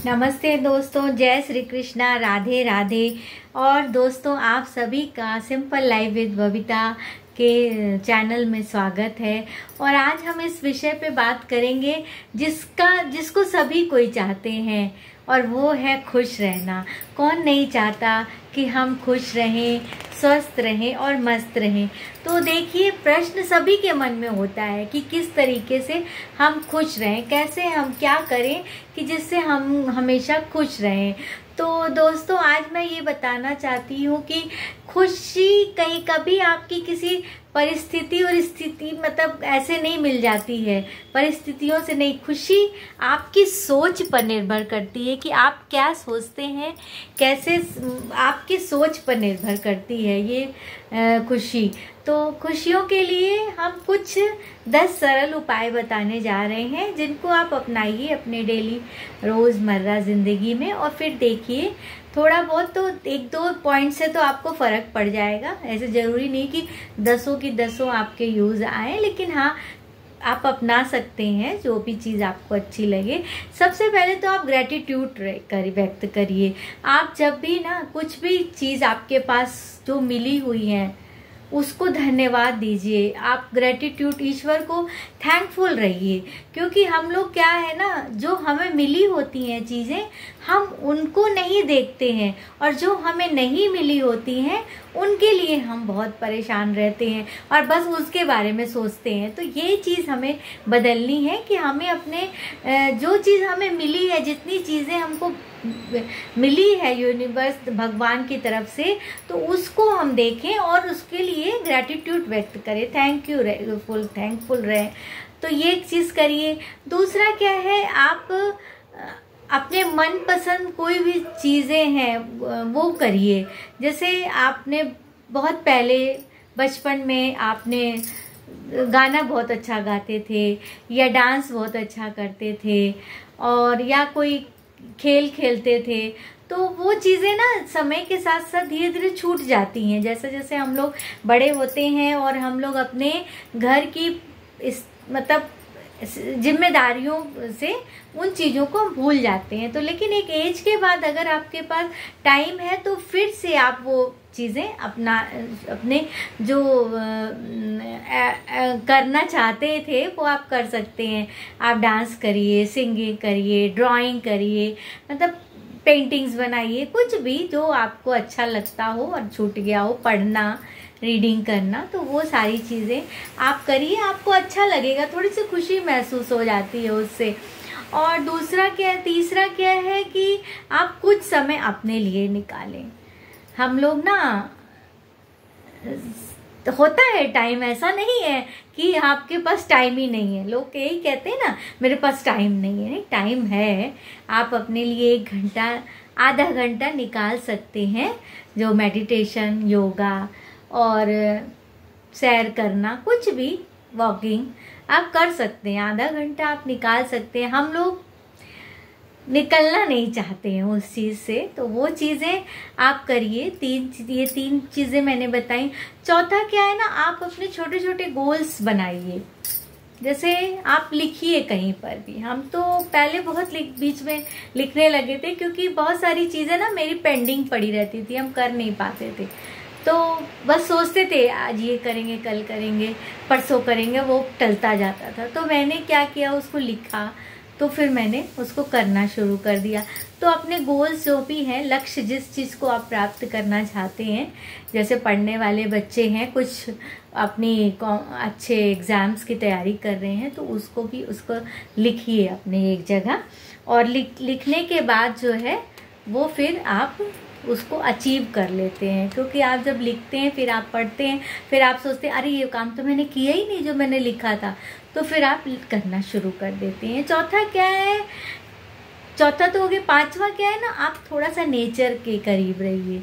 नमस्ते दोस्तों, जय श्री कृष्णा, राधे राधे। और दोस्तों, आप सभी का सिंपल लाइफ विद बबीता के चैनल में स्वागत है। और आज हम इस विषय पे बात करेंगे जिसको सभी कोई चाहते हैं, और वो है खुश रहना। कौन नहीं चाहता कि हम खुश रहें, स्वस्थ रहें और मस्त रहें। तो देखिए, प्रश्न सभी के मन में होता है कि किस तरीके से हम खुश रहें, कैसे हम क्या करें कि जिससे हम हमेशा खुश रहें। तो दोस्तों, आज मैं ये बताना चाहती हूँ कि खुशी कहीं कभी आपकी किसी परिस्थिति और स्थिति मतलब ऐसे नहीं मिल जाती है, परिस्थितियों से नहीं। खुशी आपकी सोच पर निर्भर करती है कि आप क्या सोचते हैं, कैसे आपकी सोच पर निर्भर करती है ये खुशी। तो खुशियों के लिए हम कुछ 10 सरल उपाय बताने जा रहे हैं, जिनको आप अपनाइए अपने डेली रोज़मर्रा ज़िंदगी में, और फिर देखिए थोड़ा बहुत तो 1-2 पॉइंट से तो आपको फ़र्क पड़ जाएगा। ऐसे ज़रूरी नहीं कि 10 की 10 आपके यूज़ आए, लेकिन हाँ, आप अपना सकते हैं जो भी चीज़ आपको अच्छी लगे। सबसे पहले तो आप ग्रेटिट्यूड व्यक्त करिए। आप जब भी ना कुछ भी चीज़ आपके पास जो मिली हुई है उसको धन्यवाद दीजिए। आप ग्रेटिट्यूड, ईश्वर को थैंकफुल रहिए। क्योंकि हम लोग क्या है ना, जो हमें मिली होती हैं चीज़ें हम उनको नहीं देखते हैं, और जो हमें नहीं मिली होती हैं उनके लिए हम बहुत परेशान रहते हैं और बस उसके बारे में सोचते हैं। तो ये चीज़ हमें बदलनी है कि हमें अपने जो चीज़ हमें मिली है, जितनी चीज़ें हमको मिली है यूनिवर्स भगवान की तरफ से, तो उसको हम देखें और उसके लिए ग्रेटिट्यूड व्यक्त करें, थैंकफुल रहे। तो ये एक चीज़ करिए। दूसरा क्या है, आप अपने मनपसंद कोई भी चीज़ें हैं वो करिए। जैसे आपने बहुत पहले बचपन में आपने गाना बहुत अच्छा गाते थे, या डांस बहुत अच्छा करते थे, और या कोई खेल खेलते थे, तो वो चीज़ें ना समय के साथ साथ धीरे धीरे छूट जाती हैं। जैसे जैसे हम लोग बड़े होते हैं और हम लोग अपने घर की मतलब जिम्मेदारियों से उन चीज़ों को भूल जाते हैं। तो लेकिन एक एज के बाद अगर आपके पास टाइम है तो फिर से आप वो चीज़ें अपने जो करना चाहते थे वो आप कर सकते हैं। आप डांस करिए, सिंगिंग करिए, ड्राइंग करिए, मतलब पेंटिंग्स बनाइए, कुछ भी जो आपको अच्छा लगता हो और छूट गया हो, पढ़ना, रीडिंग करना, तो वो सारी चीज़ें आप करिए। आपको अच्छा लगेगा, थोड़ी सी खुशी महसूस हो जाती है उससे। और तीसरा क्या है कि आप कुछ समय अपने लिए निकालें। हम लोग ना, होता है टाइम, ऐसा नहीं है कि आपके पास टाइम ही नहीं है। लोग यही कहते हैं ना, मेरे पास टाइम नहीं है। नहीं, टाइम है। आप अपने लिए 1 घंटा, आधा घंटा निकाल सकते हैं, जो मेडिटेशन, योगा और सैर करना, कुछ भी, वॉकिंग आप कर सकते हैं। आधा घंटा आप निकाल सकते हैं। हम लोग निकलना नहीं चाहते हैं उस चीज़ से, तो वो चीज़ें आप करिए। ये 3 चीज़ें मैंने बताई। चौथा क्या है ना, आप अपने छोटे छोटे गोल्स बनाइए। जैसे आप लिखिए कहीं पर भी। हम तो पहले बहुत बीच में लिखने लगे थे, क्योंकि बहुत सारी चीज़ें ना मेरी पेंडिंग पड़ी रहती थी, हम कर नहीं पाते थे। तो बस सोचते थे आज ये करेंगे, कल करेंगे, परसों करेंगे, वो टलता जाता था। तो मैंने क्या किया, उसको लिखा, तो फिर मैंने उसको करना शुरू कर दिया। तो अपने गोल्स जो भी हैं, लक्ष्य, जिस चीज़ को आप प्राप्त करना चाहते हैं, जैसे पढ़ने वाले बच्चे हैं, कुछ अपनी अच्छे एग्ज़ाम्स की तैयारी कर रहे हैं, तो उसको लिखिए अपने एक जगह। और लिखने के बाद जो है वो फिर आप उसको अचीव कर लेते हैं। क्योंकि आप जब लिखते हैं, फिर आप पढ़ते हैं, फिर आप सोचते हैं अरे ये काम तो मैंने किया ही नहीं जो मैंने लिखा था, तो फिर आप करना शुरू कर देते हैं। चौथा क्या है, चौथा तो हो गया। 5वां क्या है ना, आप थोड़ा सा नेचर के करीब रहिए।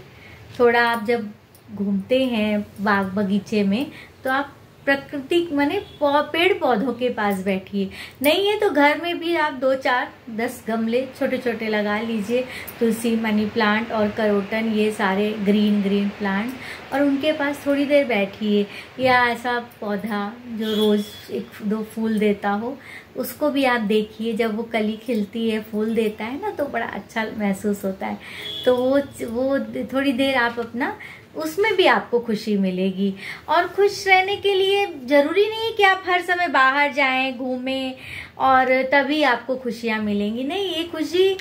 थोड़ा आप जब घूमते हैं बाग बगीचे में, तो आप प्राकृतिक माने पेड़ पौधों के पास बैठिए। नहीं है तो घर में भी आप 2-4-10 गमले छोटे छोटे लगा लीजिए, तुलसी, मनी प्लांट और करोटन, ये सारे ग्रीन ग्रीन प्लांट, और उनके पास थोड़ी देर बैठिए। या ऐसा पौधा जो रोज़ 1-2 फूल देता हो, उसको भी आप देखिए, जब वो कली खिलती है, फूल देता है ना, तो बड़ा अच्छा महसूस होता है। तो वो थोड़ी देर आप अपना, उसमें भी आपको खुशी मिलेगी। और खुश रहने के लिए ज़रूरी नहीं है कि आप हर समय बाहर जाएं, घूमें और तभी आपको खुशियाँ मिलेंगी। नहीं, ये खुशी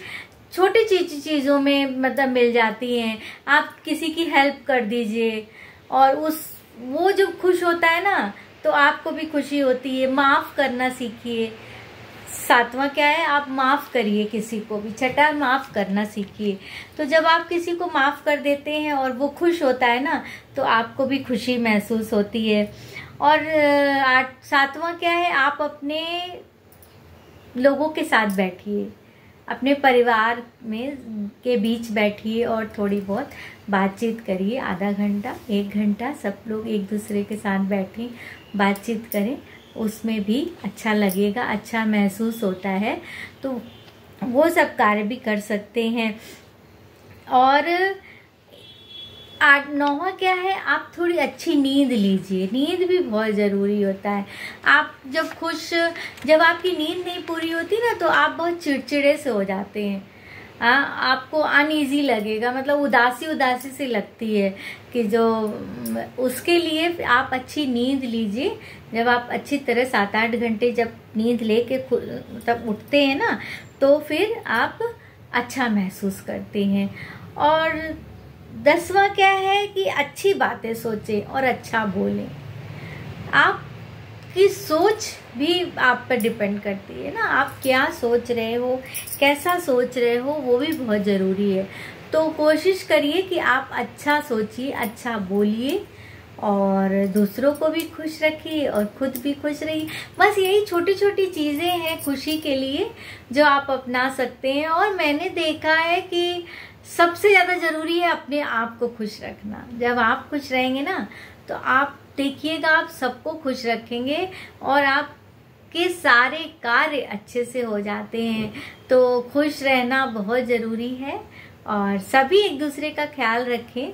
छोटी चीज़ों में मतलब मिल जाती हैं। आप किसी की हेल्प कर दीजिए और वो जब खुश होता है ना, तो आपको भी खुशी होती है। माफ़ करना सीखिए। 7वां क्या है, आप माफ़ करिए किसी को भी। 6ठा, माफ़ करना सीखिए। तो जब आप किसी को माफ़ कर देते हैं और वो खुश होता है ना, तो आपको भी खुशी महसूस होती है। और 7वां क्या है, आप अपने लोगों के साथ बैठिए, अपने परिवार में के बीच बैठिए और थोड़ी बहुत बातचीत करिए। आधा घंटा 1 घंटा सब लोग एक दूसरे के साथ बैठें, बातचीत करें, उसमें भी अच्छा लगेगा, अच्छा महसूस होता है। तो वो सब कार्य भी कर सकते हैं। और 8-9वां क्या है, आप थोड़ी अच्छी नींद लीजिए। नींद भी बहुत ज़रूरी होता है। आप जब आपकी नींद नहीं पूरी होती ना, तो आप बहुत चिड़चिड़े से हो जाते हैं। आपको अनईजी लगेगा, मतलब उदासी से लगती है कि जो उसके लिए आप अच्छी नींद लीजिए। जब आप अच्छी तरह 7-8 घंटे जब नींद लेके तब उठते हैं ना, तो फिर आप अच्छा महसूस करते हैं। और 10वां क्या है कि अच्छी बातें सोचें और अच्छा बोलें। आपकी सोच भी आप पर डिपेंड करती है ना, आप क्या सोच रहे हो, कैसा सोच रहे हो, वो भी बहुत ज़रूरी है। तो कोशिश करिए कि आप अच्छा सोचिए, अच्छा बोलिए और दूसरों को भी खुश रखिए और खुद भी खुश रहिए। बस यही छोटी छोटी चीज़ें हैं खुशी के लिए जो आप अपना सकते हैं। और मैंने देखा है कि सबसे ज़्यादा ज़रूरी है अपने आप को खुश रखना। जब आप खुश रहेंगे ना, तो आप देखिएगा आप सबको खुश रखेंगे और आपके सारे कार्य अच्छे से हो जाते हैं। तो खुश रहना बहुत ज़रूरी है और सभी एक दूसरे का ख्याल रखें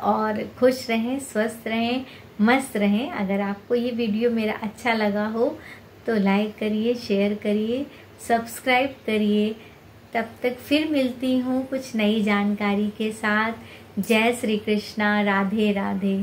और खुश रहें, स्वस्थ रहें, मस्त रहें। अगर आपको ये वीडियो मेरा अच्छा लगा हो तो लाइक करिए, शेयर करिए, सब्सक्राइब करिए। तब तक फिर मिलती हूँ कुछ नई जानकारी के साथ। जय श्री कृष्णा, राधे राधे।